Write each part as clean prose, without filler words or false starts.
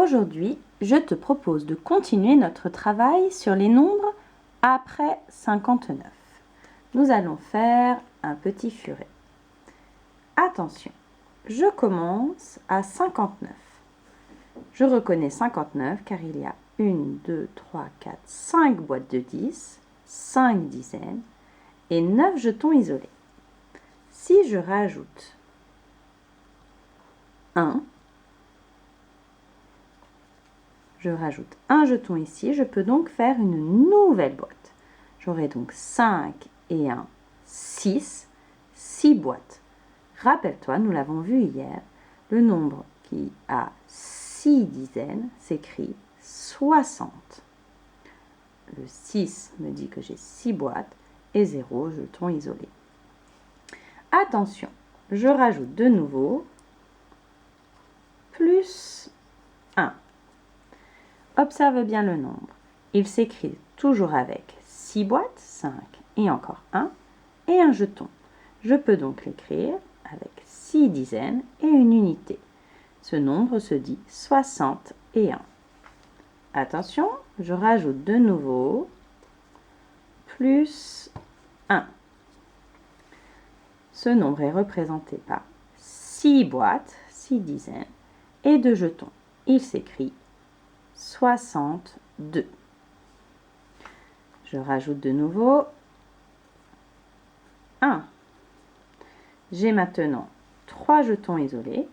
Aujourd'hui, je te propose de continuer notre travail sur les nombres après 59. Nous allons faire un petit furet. Attention, je commence à 59. Je reconnais 59 car il y a 1, 2, 3, 4, 5 boîtes de 10, 5 dizaines et 9 jetons isolés. Si je rajoute 1, je rajoute un jeton ici, je peux donc faire une nouvelle boîte. J'aurai donc 5 et 1, 6, 6 boîtes. Rappelle-toi, nous l'avons vu hier, le nombre qui a 6 dizaines s'écrit 60. Le 6 me dit que j'ai 6 boîtes et 0 jeton isolé. Attention, je rajoute de nouveau plus 1. Observe bien le nombre. Il s'écrit toujours avec 6 boîtes, 5 et encore 1, et un jeton. Je peux donc l'écrire avec 6 dizaines et une unité. Ce nombre se dit 61. Attention, je rajoute de nouveau plus 1. Ce nombre est représenté par 6 boîtes, 6 dizaines et 2 jetons. Il s'écrit 62. Je rajoute de nouveau 1. J'ai maintenant 3 jetons isolés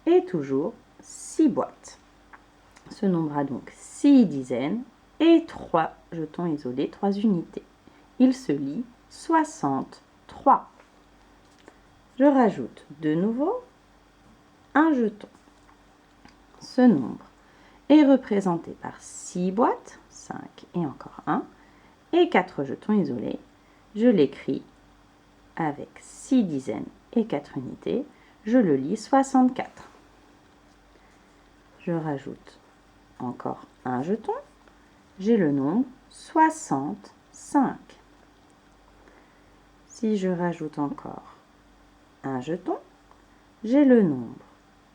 et toujours 6 boîtes. Ce nombre a donc 6 dizaines et 3 jetons isolés, 3 unités. Il se lit 63. Je rajoute de nouveau un jeton. Ce nombre est représenté par 6 boîtes, 5 et encore 1, et 4 jetons isolés. Je l'écris avec 6 dizaines et 4 unités. Je le lis 64. Je rajoute encore un jeton. J'ai le nombre 65. Si je rajoute encore un jeton, j'ai le nombre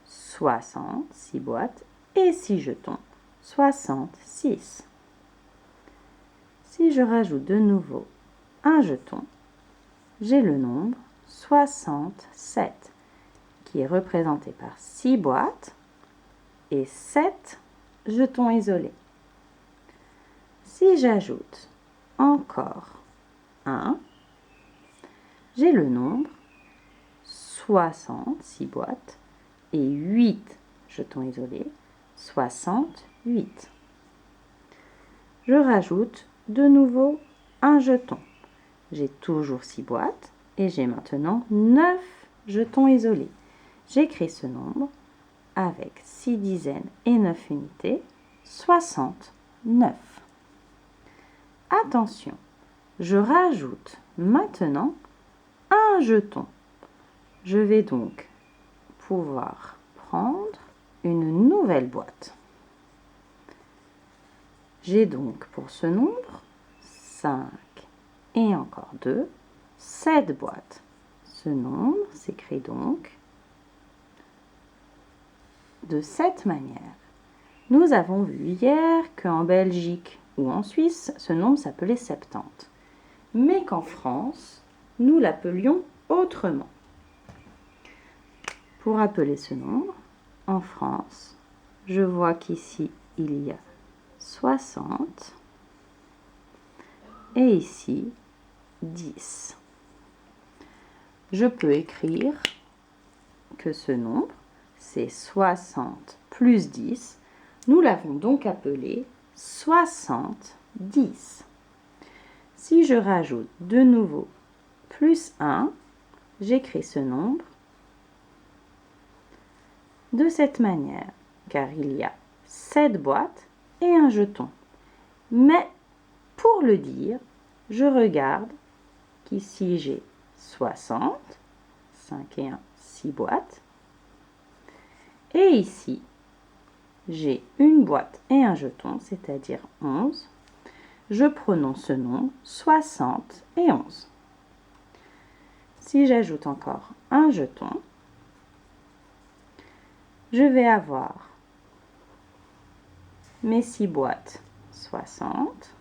60, 6 boîtes, et 6 jetons, 66. Si je rajoute de nouveau un jeton, j'ai le nombre 67, qui est représenté par 6 boîtes et 7 jetons isolés. Si j'ajoute encore 1, j'ai le nombre 60, 6 boîtes, et 8 jetons isolés, 68. Je rajoute de nouveau un jeton. J'ai toujours 6 boîtes et j'ai maintenant 9 jetons isolés. J'écris ce nombre avec 6 dizaines et 9 unités, 69. Attention, je rajoute maintenant un jeton. Je vais donc pouvoir prendre une nouvelle boîte. J'ai donc pour ce nombre 5 et encore 2, 7 boîtes. Ce nombre s'écrit donc de cette manière. Nous avons vu hier qu'en Belgique ou en Suisse, ce nombre s'appelait 70, mais qu'en France, nous l'appelions autrement. Pour appeler ce nombre, en France, je vois qu'ici, il y a 60 et ici 10. Je peux écrire que ce nombre, c'est 60 plus 10. Nous l'avons donc appelé 70. Si je rajoute de nouveau plus 1, j'écris ce nombre de cette manière, car il y a 7 boîtes et un jeton. Mais pour le dire, je regarde qu'ici j'ai 60, 5 et 1, 6 boîtes. Et ici, j'ai une boîte et un jeton, c'est-à-dire 11. Je prononce ce nombre 71. Si j'ajoute encore un jeton, je vais avoir mes 6 boîtes, 60.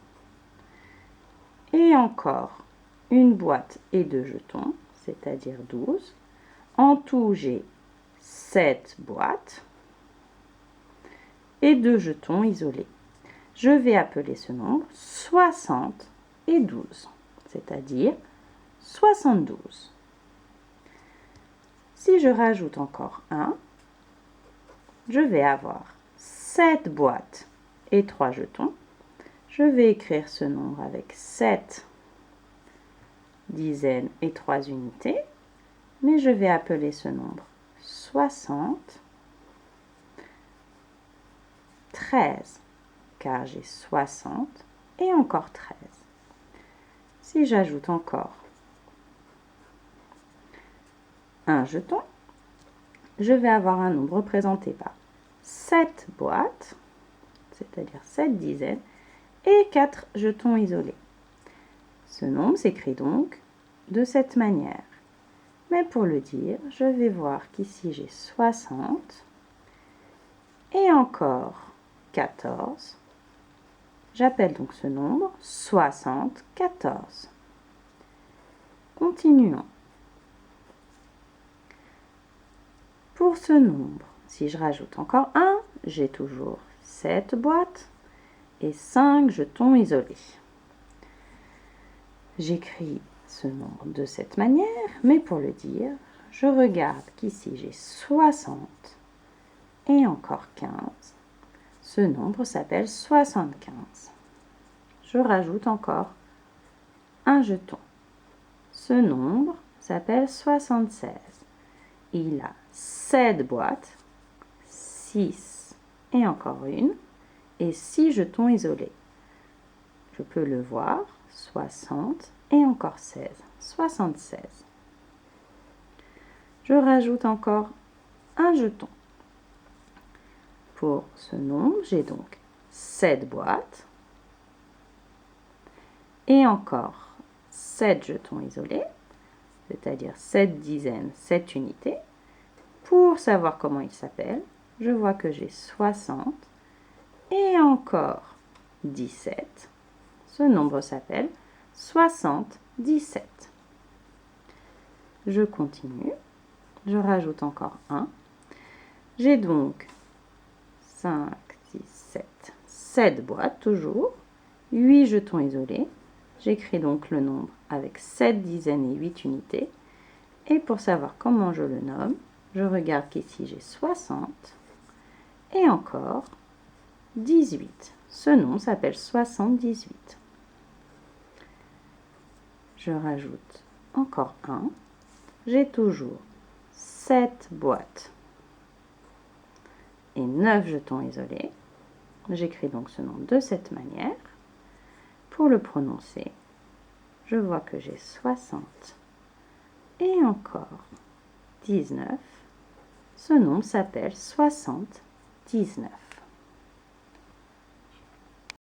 Et encore une boîte et 2 jetons, c'est-à-dire 12. En tout, j'ai 7 boîtes et 2 jetons isolés. Je vais appeler ce nombre 60 et 12, c'est-à-dire 72. Si je rajoute encore 1, je vais avoir 7 boîtes et 3 jetons. Je vais écrire ce nombre avec 7 dizaines et 3 unités, mais je vais appeler ce nombre 60, 13, car j'ai 60 et encore 13. Si j'ajoute encore un jeton, je vais avoir un nombre représenté par 7 boîtes, c'est-à-dire 7 dizaines, et 4 jetons isolés. Ce nombre s'écrit donc de cette manière. Mais pour le dire, je vais voir qu'ici j'ai 60 et encore 14. J'appelle donc ce nombre 74. Continuons. Pour ce nombre, si je rajoute encore 1, j'ai toujours 7 boîtes et 5 jetons isolés. J'écris ce nombre de cette manière, mais pour le dire, je regarde qu'ici j'ai 60 et encore 15. Ce nombre s'appelle 75. Je rajoute encore un jeton. Ce nombre s'appelle 76. Il a 7 boîtes, 6 et encore une, et 6 jetons isolés. Je peux le voir, 60 et encore 16, 76. Je rajoute encore un jeton. Pour ce nombre, j'ai donc 7 boîtes et encore 7 jetons isolés, c'est-à-dire 7 dizaines, 7 unités. Pour savoir comment il s'appelle, je vois que j'ai 60 et encore 17. Ce nombre s'appelle 77. Je continue. Je rajoute encore 1. J'ai donc 5, 6, 7. 7 boîtes toujours. 8 jetons isolés. J'écris donc le nombre avec 7 dizaines et 8 unités. Et pour savoir comment je le nomme, je regarde qu'ici j'ai 60 et encore 18. Ce nombre s'appelle 78. Je rajoute encore 1. J'ai toujours 7 boîtes et 9 jetons isolés. J'écris donc ce nombre de cette manière. Pour le prononcer, je vois que j'ai 60 et encore 19. Ce nombre s'appelle 79.